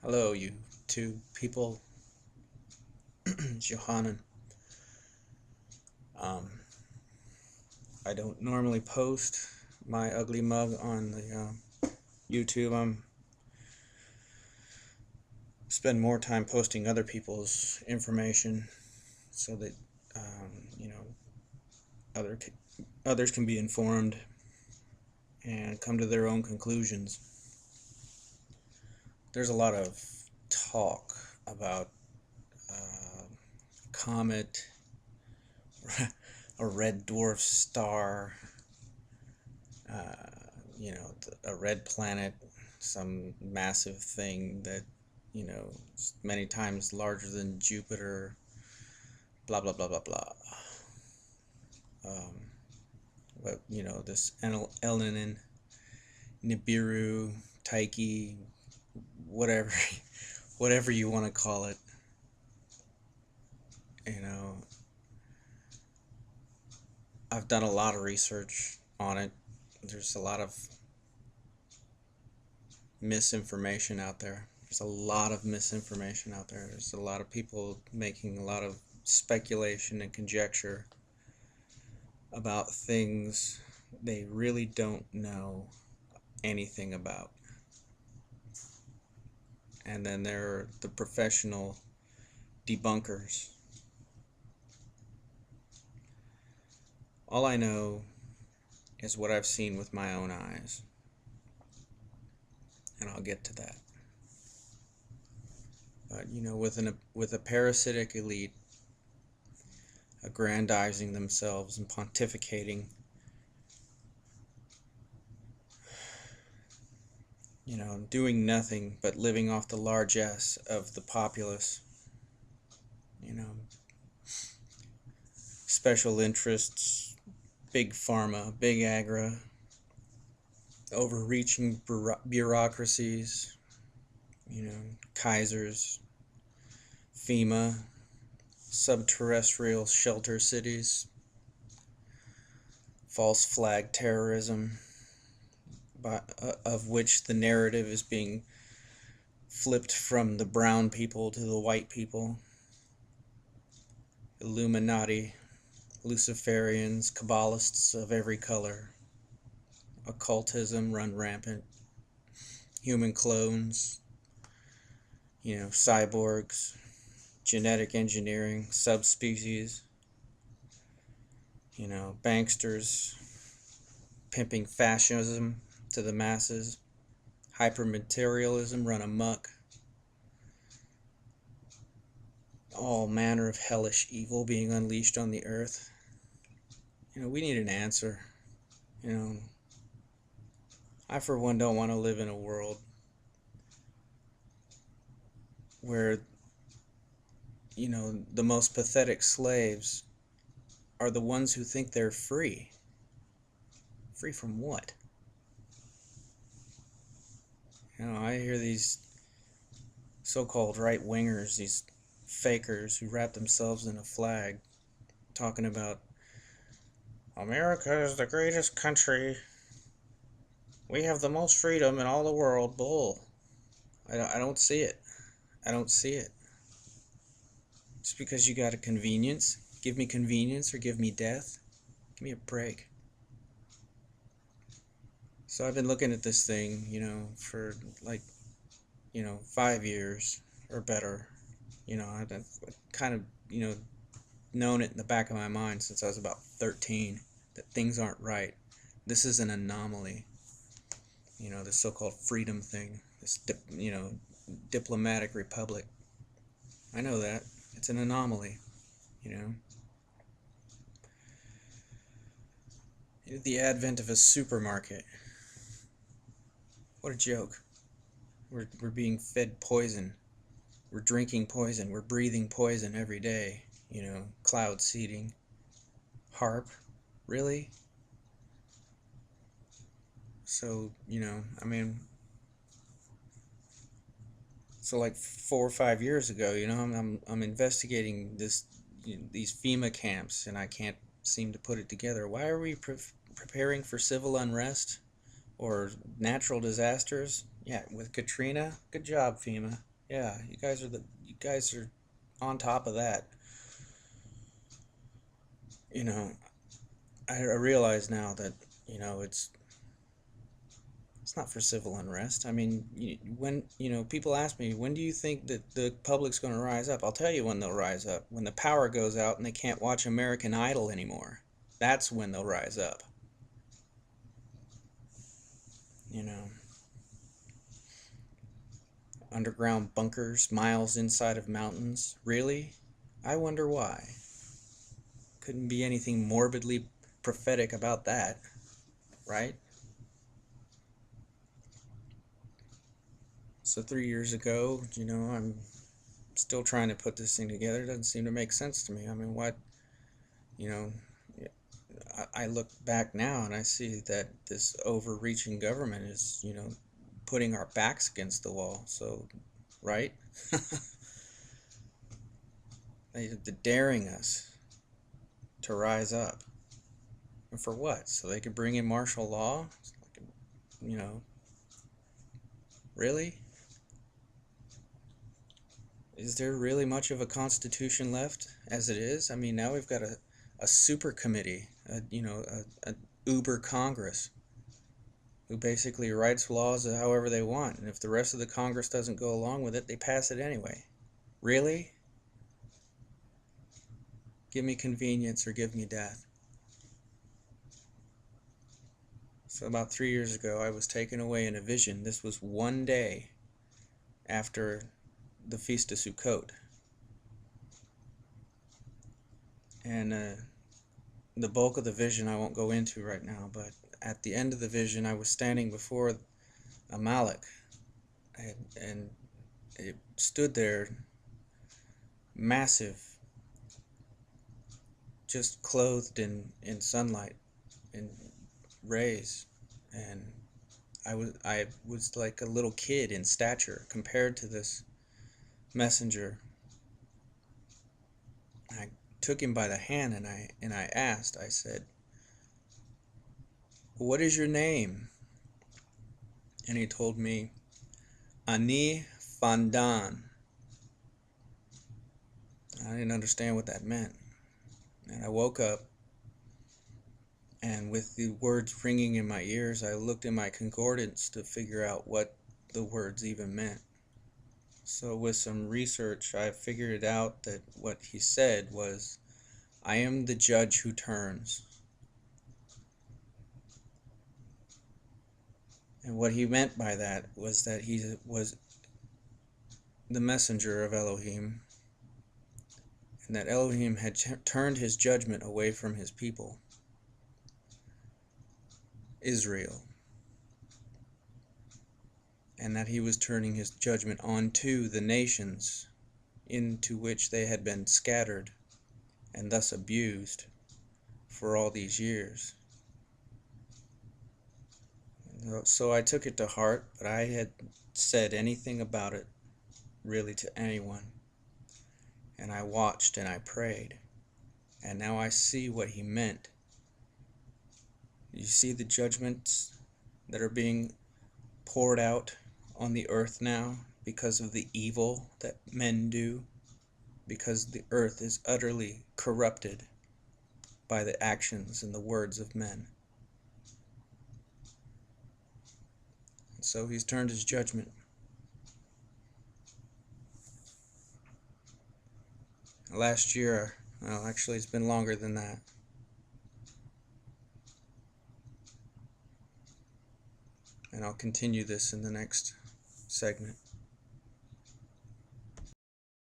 Hello, you two people. It's Yahuchannan. Um, I don't normally post my ugly mug on the YouTube. I'm spend more time posting other people's information so that you know other others can be informed and come to their own conclusions. There's a lot of talk about uh, comet, a red dwarf star, uh, a red planet, some massive thing that, is many times larger than Jupiter, blah, blah, blah, blah, blah. But, this Elenin, Nibiru, Taiki, whatever, whatever you want to call it, I've done a lot of research on it. There's a lot of misinformation out there. There's a lot of misinformation out there. There's a lot of people making a lot of speculation and conjecture about things they really don't know anything about. And then there are the professional debunkers. All I know is what I've seen with my own eyes. And I'll get to that. But, with a parasitic elite aggrandizing themselves and pontificating, doing nothing but living off the largesse of the populace, special interests, big pharma, big agra, overreaching bureaucracies, Kaisers, FEMA, subterrestrial shelter cities, false flag terrorism, of which the narrative is being flipped from the brown people to the white people, Illuminati, Luciferians, Kabbalists of every color, occultism run rampant, human clones, cyborgs, genetic engineering, subspecies, banksters, pimping fascism to the masses, hypermaterialism run amok, all manner of hellish evil being unleashed on the earth. We need an answer. I for one don't want to live in a world where the most pathetic slaves are the ones who think they're free. Free from what? I hear these so-called right-wingers, these fakers who wrap themselves in a flag, talking about America is the greatest country. We have the most freedom in all the world. Bull. I don't see it. I don't see it. Just because you got a convenience, give me convenience or give me death. Give me a break. So I've been looking at this thing, for 5 years or better. I've kind of, known it in the back of my mind since I was about 13 that things aren't right. This is an anomaly. This so-called freedom thing, this diplomatic republic. I know that. It's an anomaly, The advent of a supermarket. What a joke. We're being fed poison. We're drinking poison. We're breathing poison every day. Cloud seeding. HARP. Really? So, so like 4 or 5 years ago, I'm investigating these FEMA camps, and I can't seem to put it together. Why are we preparing for civil unrest or natural disasters? Yeah, with Katrina, good job, FEMA. Yeah, you guys are on top of that. You know, I realize now that, it's not for civil unrest. I mean, when, people ask me, when do you think that the public's going to rise up? I'll tell you when they'll rise up. When the power goes out and they can't watch American Idol anymore. That's when they'll rise up. You know, underground bunkers, miles inside of mountains. Really? I wonder why. Couldn't be anything morbidly prophetic about that, right? So 3 years ago, I'm still trying to put this thing together. It doesn't seem to make sense to me. I mean, what, you know, I look back now and I see that this overreaching government is, putting our backs against the wall. So, right? They're daring us to rise up. And for what? So they could bring in martial law? You know, really? Is there really much of a constitution left as it is? I mean, now we've got a super committee, a uber Congress who basically writes laws however they want. And if the rest of the Congress doesn't go along with it, they pass it anyway. Really? Give me convenience or give me death. So about 3 years ago, I was taken away in a vision. This was one day after the Feast of Sukkot. And the bulk of the vision I won't go into right now, but at the end of the vision, I was standing before Amalek, and it stood there, massive, just clothed in sunlight and rays, and I was like a little kid in stature compared to this messenger. I took him by the hand and I asked, I said, "What is your name?" And he told me, "Ani Fandan." I didn't understand what that meant. And I woke up, and with the words ringing in my ears, I looked in my concordance to figure out what the words even meant. So with some research, I figured it out that what he said was, "I am the judge who turns." And what he meant by that was that he was the messenger of Elohim, and that Elohim had turned his judgment away from his people, Israel, and that he was turning his judgment onto the nations into which they had been scattered and thus abused for all these years. So I took it to heart, but I had said anything about it really to anyone. And I watched and I prayed, and now I see what he meant. You see the judgments that are being poured out on the earth now because of the evil that men do, because the earth is utterly corrupted by the actions and the words of men. And so he's turned his judgment. Last year, well, actually it's been longer than that, and I'll continue this in the next segment.